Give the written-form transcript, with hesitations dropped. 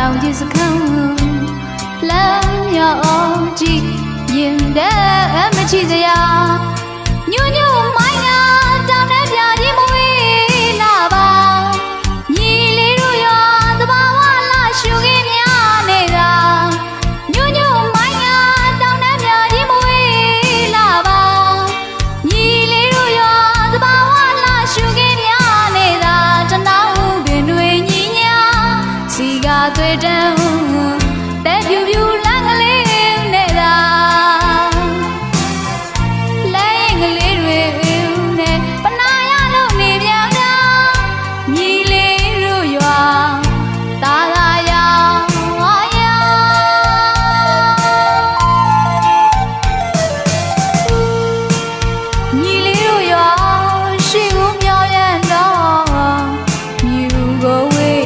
တောင်ကြီးစခန်းလမ်းရောကြည့်ရင်တဲ့မချီစရာညွညွမိုင်းနာတောင်နဲ့ပြကြီးမဝေးလာပါညီလေးတို့ရောသဘာဝလာရှုခင်းများနေတာညွညွမိုင်းနာတောင်နဲ့ပြကြီးမဝေးလာပါညီလေးတို့ရောသဘာဝလာရှုခင်းများနေတာတနောင်းပင်တွေညီညာစီကသွေးတန်း